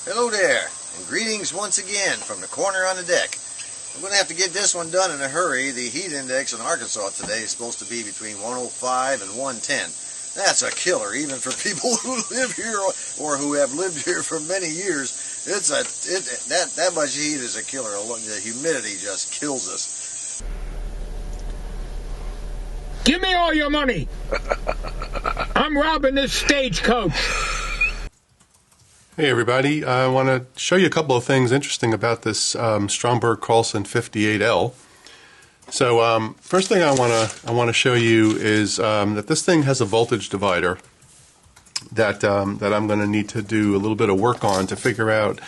Hello there, and greetings once again from the corner on the deck. I'm going to have to get this one done in a hurry. The heat index in Arkansas today is supposed to be between 105 and 110. That's a killer, even for people who live here or who have lived here for many years. That much heat is a killer. The humidity just kills us. Give me all your money. I'm robbing this stagecoach. Hey everybody, I want to show you a couple of things interesting about this Stromberg Carlson 58L. So first thing I want to show you is that this thing has a voltage divider that I'm going to need to do a little bit of work on to figure out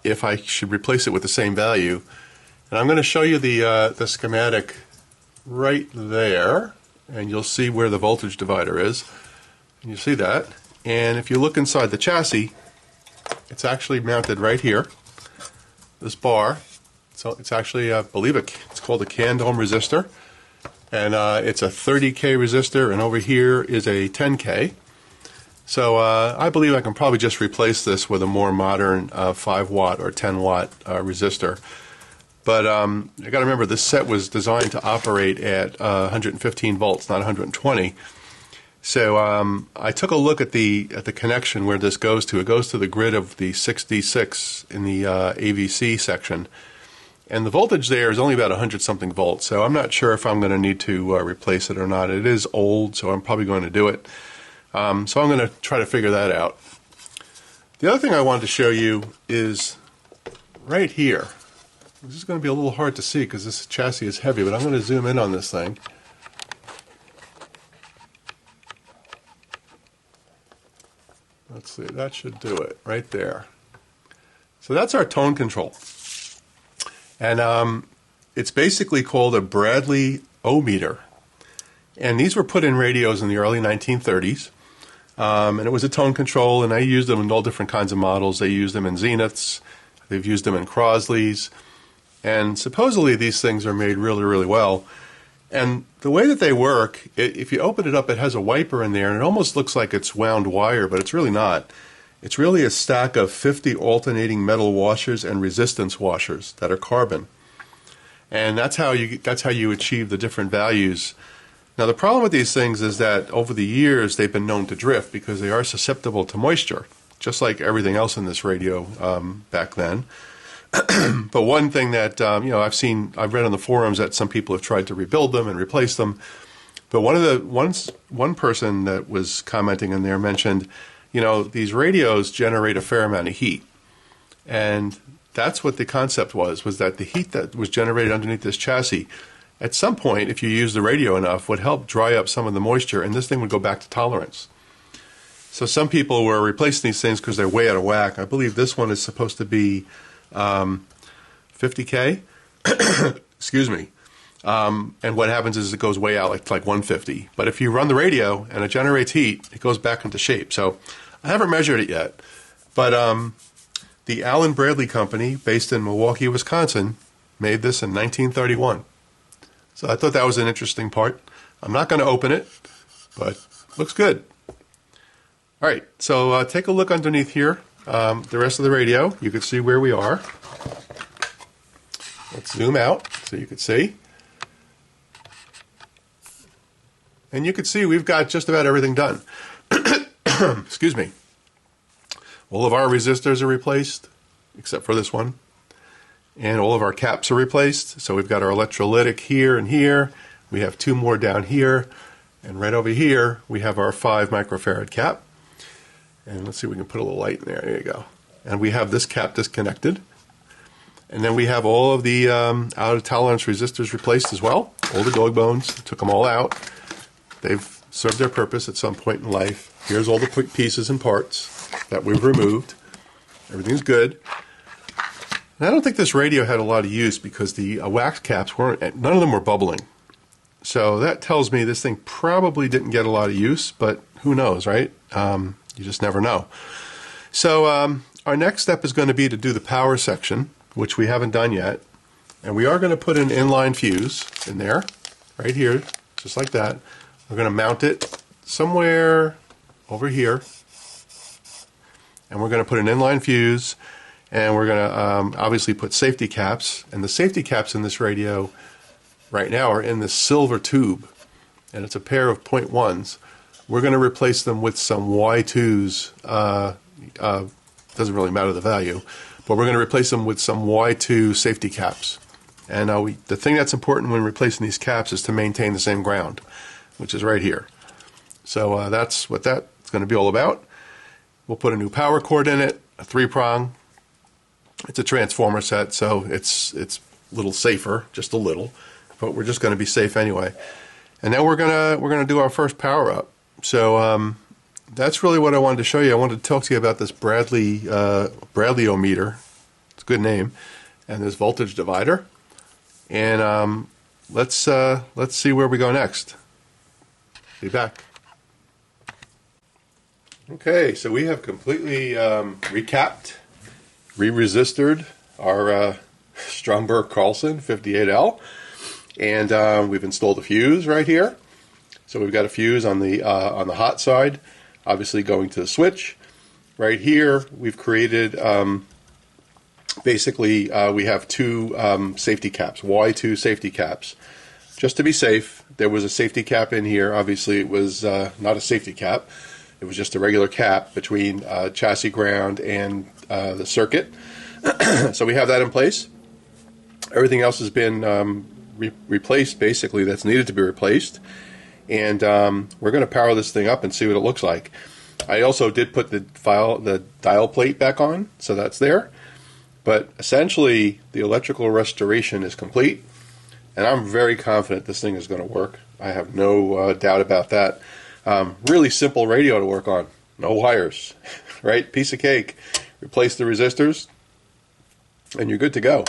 if I should replace it with the same value. And I'm going to show you the schematic right there, and you'll see where the voltage divider is. And you see that. And if you look inside the chassis, it's actually mounted right here, this bar. So it's actually, I believe it's called a canned ohm resistor. And it's a 30K resistor, and over here is a 10K. So I believe I can probably just replace this with a more modern 5 watt or 10 watt resistor. But you got to remember, this set was designed to operate at 115 volts, not 120. So I took a look at the connection where this goes to. It goes to the grid of the 66 in the AVC section, and the voltage there is only about 100-something volts. So I'm not sure if I'm going to need to replace it or not. It is old, so I'm probably going to do it. So I'm going to try to figure that out. The other thing I wanted to show you is right here. This is going to be a little hard to see because this chassis is heavy, but I'm going to zoom in on this thing. Let's see, that should do it right there. So that's our tone control. And it's basically called a Bradley O-meter. And these were put in radios in the early 1930s. And it was a tone control, and they used them in all different kinds of models. They used them in Zeniths. They've used them in Crosleys. And supposedly these things are made really, really well. And the way that they work, if you open it up, it has a wiper in there, and it almost looks like it's wound wire, but it's really not. It's really a stack of 50 alternating metal washers and resistance washers that are carbon. And that's how you achieve the different values. Now the problem with these things is that over the years they've been known to drift because they are susceptible to moisture, just like everything else in this radio back then. But one thing that I've read on the forums that some people have tried to rebuild them and replace them. But one person that was commenting in there mentioned, these radios generate a fair amount of heat, and that's what the concept was that the heat that was generated underneath this chassis, at some point, if you use the radio enough, would help dry up some of the moisture, and this thing would go back to tolerance. So some people were replacing these things because they're way out of whack. I believe this one is supposed to be 50K, excuse me, and what happens is it goes way out like 150. But if you run the radio and it generates heat, it goes back into shape. So I haven't measured it yet, but the Allen Bradley Company, based in Milwaukee, Wisconsin, made this in 1931. So I thought that was an interesting part. I'm not going to open it, but looks good. All right, so take a look underneath here. The rest of the radio, you can see where we are. Let's zoom out so you can see. And you can see we've got just about everything done. Excuse me. All of our resistors are replaced, except for this one. And all of our caps are replaced. So we've got our electrolytic here and here. We have 2 more down here. And right over here, we have our 5 microfarad cap. And let's see if we can put a little light in there. There you go. And we have this cap disconnected. And then we have all of the out of tolerance resistors replaced as well. All the dog bones, took them all out. They've served their purpose at some point in life. Here's all the pieces and parts that we've removed. Everything's good. And I don't think this radio had a lot of use because the wax caps none of them were bubbling. So that tells me this thing probably didn't get a lot of use, but who knows, right? You just never know. So our next step is going to be to do the power section, which we haven't done yet. And we are going to put an inline fuse in there, right here, just like that. We're going to mount it somewhere over here. and we're going to put an inline fuse, and we're going to obviously put safety caps. And the safety caps in this radio right now are in this silver tube, and it's a pair of 0.1s. We're going to replace them with some Y2s. Doesn't really matter the value, but we're going to replace them with some Y2 safety caps. And the thing that's important when replacing these caps is to maintain the same ground, which is right here. So that's what that's going to be all about. We'll put a new power cord in it, a 3-prong. It's a transformer set, so it's a little safer, just a little, but we're just going to be safe anyway. And then we're gonna do our first power up. So that's really what I wanted to show you. I wanted to talk to you about this Bradleyometer. It's a good name, and this voltage divider. And let's see where we go next. Be back. Okay, so we have completely recapped, re-resistored our Stromberg Carlson 58L, and we've installed a fuse right here. So we've got a fuse on the hot side, obviously going to the switch. Right here, we've created basically we have two safety caps, Y2 safety caps. Just to be safe, there was a safety cap in here. Obviously, it was not a safety cap. It was just a regular cap between chassis ground and the circuit. So we have that in place. Everything else has been replaced, basically, that's needed to be replaced. And we're going to power this thing up and see what it looks like. I also did put the dial plate back on, so that's there. But essentially, the electrical restoration is complete, and I'm very confident this thing is going to work. I have no doubt about that. Really simple radio to work on. No wires, right? Piece of cake. Replace the resistors, and you're good to go.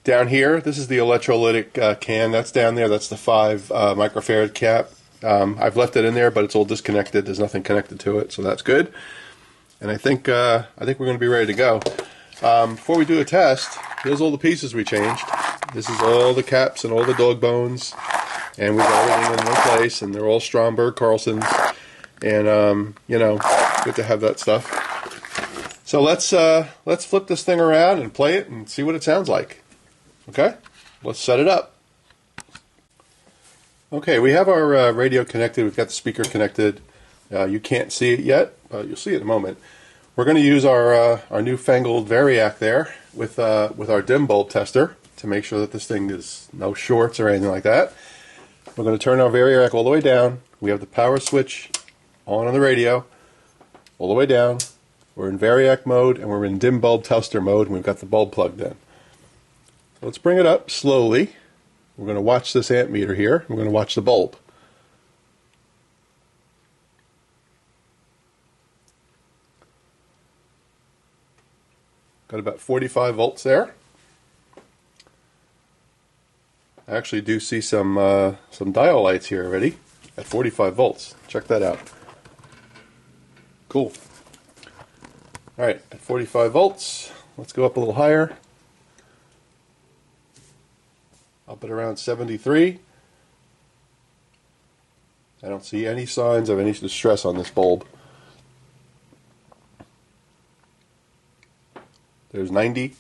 Down here, this is the electrolytic can. That's down there. That's the 5 microfarad cap. I've left it in there, but it's all disconnected. There's nothing connected to it, so that's good. And I think we're going to be ready to go. Before we do a test, here's all the pieces we changed. This is all the caps and all the dog bones, and we've got everything in one place, and they're all Stromberg Carlsons, and you know, good to have that stuff. So let's flip this thing around and play it and see what it sounds like. Okay, let's set it up. Okay, we have our radio connected. We've got the speaker connected. You can't see it yet, but you'll see it in a moment. We're going to use our newfangled Variac there with our dim bulb tester to make sure that this thing is no shorts or anything like that. We're going to turn our Variac all the way down. We have the power switch on the radio, all the way down. We're in Variac mode and we're in dim bulb tester mode, and we've got the bulb plugged in. So let's bring it up slowly. We're going to watch this amp meter here. We're going to watch the bulb. Got about 45 volts there. I actually do see some dial lights here already at 45 volts. Check that out. Cool. Alright, at 45 volts, let's go up a little higher. Up at around 73. I don't see any signs of any distress on this bulb. There's 90.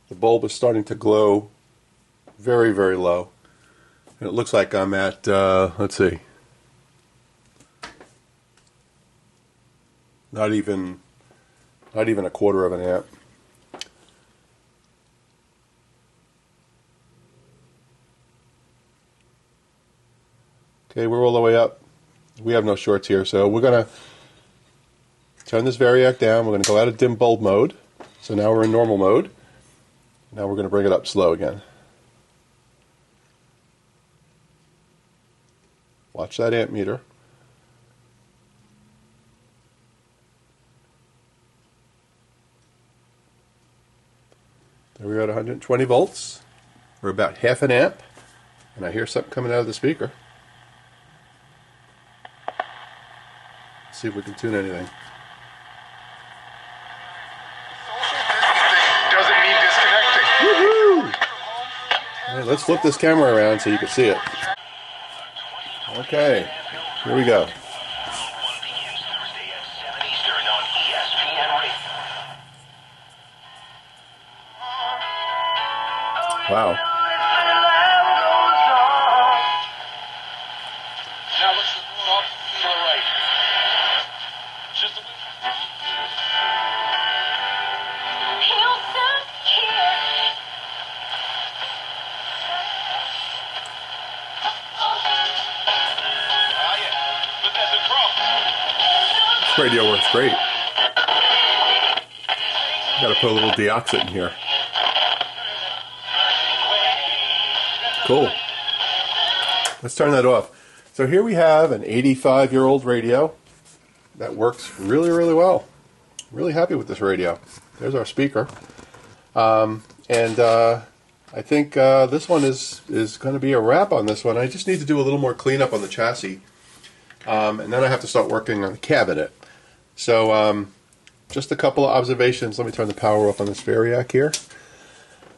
The bulb is starting to glow very, very low. And it looks like I'm at, let's see, not even a quarter of an amp. Okay, we're all the way up. We have no shorts here, so we're going to turn this Variac down. We're going to go out of dim bulb mode. So now we're in normal mode. Now we're going to bring it up slow again. Watch that amp meter. There we're at 120 volts. We're about half an amp. And I hear something coming out of the speaker. Let's see if we can tune anything. All right, let's flip this camera around so you can see it. Okay, here we go. Wow. Now let's look off to the right. Just a This radio works great. Got to put a little deoxit in here. Cool. Let's turn that off. So here we have an 85-year-old radio that works really, really well. Really happy with this radio. There's our speaker. I think this one is going to be a wrap on this one. I just need to do a little more cleanup on the chassis. And then I have to start working on the cabinet. So just a couple of observations. Let me turn the power up on this Variac here.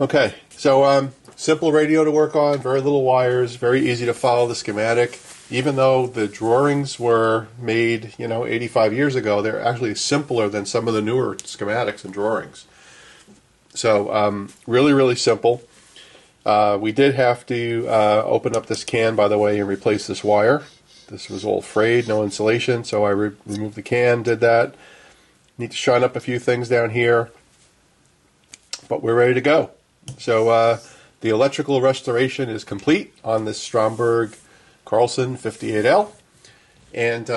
Okay, so simple radio to work on, very little wires, very easy to follow the schematic. Even though the drawings were made, 85 years ago, they're actually simpler than some of the newer schematics and drawings. So really, really simple. We did have to open up this can, by the way, and replace this wire. This was all frayed, no insulation, so I removed the can, did that. Need to shine up a few things down here, but we're ready to go. So the electrical restoration is complete on this Stromberg Carlson 58L, and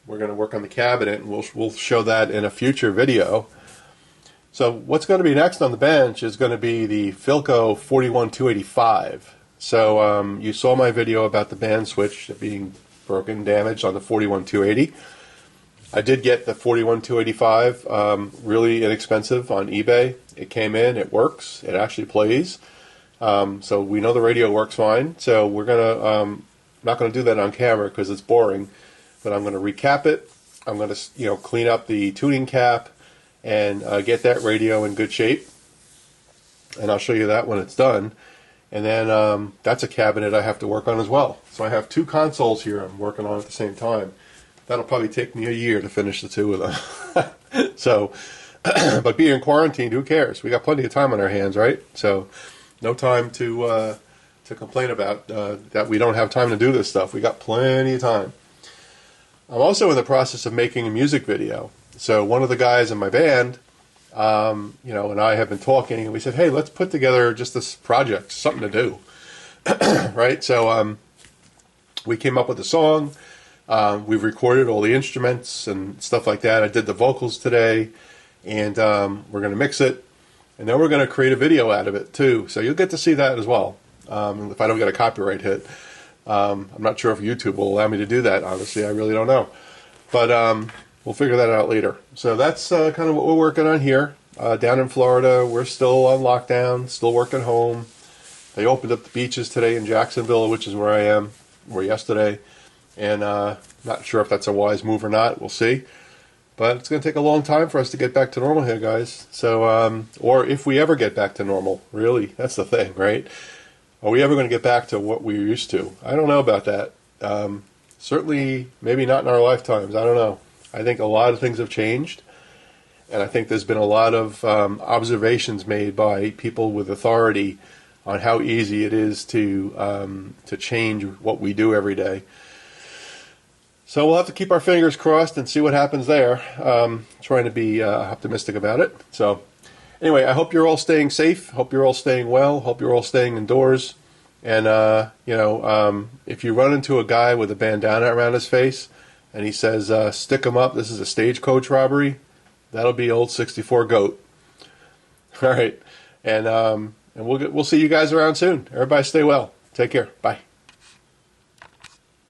we're going to work on the cabinet, and we'll show that in a future video. So what's going to be next on the bench is going to be the Philco 41285. So you saw my video about the band switch being broken, damaged on the 41280. I did get the 41285 really inexpensive on eBay. It came in, it works, it actually plays. So we know the radio works fine. So we're gonna not going to do that on camera because it's boring, but I'm going to recap it. I'm going to clean up the tuning cap and get that radio in good shape. And I'll show you that when it's done. And then that's a cabinet I have to work on as well. So I have two consoles here I'm working on at the same time. That'll probably take me a year to finish the two of them. So, but being quarantined, who cares? We got plenty of time on our hands, right? So, no time to complain about that we don't have time to do this stuff. We got plenty of time. I'm also in the process of making a music video. So one of the guys in my band, and I have been talking, and we said, hey, let's put together just this project, something to do, right? So we came up with a song. We've recorded all the instruments and stuff like that. I did the vocals today, and we're going to mix it, and then we're going to create a video out of it too. So you'll get to see that as well. If I don't get a copyright hit, I'm not sure if YouTube will allow me to do that. Honestly, I really don't know, but we'll figure that out later. So that's kind of what we're working on here. Down in Florida, we're still on lockdown, still working home. They opened up the beaches today in Jacksonville, which is where I am, or yesterday. And not sure if that's a wise move or not. We'll see. But it's going to take a long time for us to get back to normal here, guys. So, or if we ever get back to normal, really, that's the thing, right? Are we ever going to get back to what we were used to? I don't know about that. Certainly, maybe not in our lifetimes. I don't know. I think a lot of things have changed. And I think there's been a lot of observations made by people with authority on how easy it is to change what we do every day. So we'll have to keep our fingers crossed and see what happens there. Trying to be optimistic about it. So anyway, I hope you're all staying safe. Hope you're all staying well. Hope you're all staying indoors. And, if you run into a guy with a bandana around his face and he says, stick him up, this is a stagecoach robbery, that'll be old 64 Goat. All right. And we'll see you guys around soon. Everybody stay well. Take care. Bye.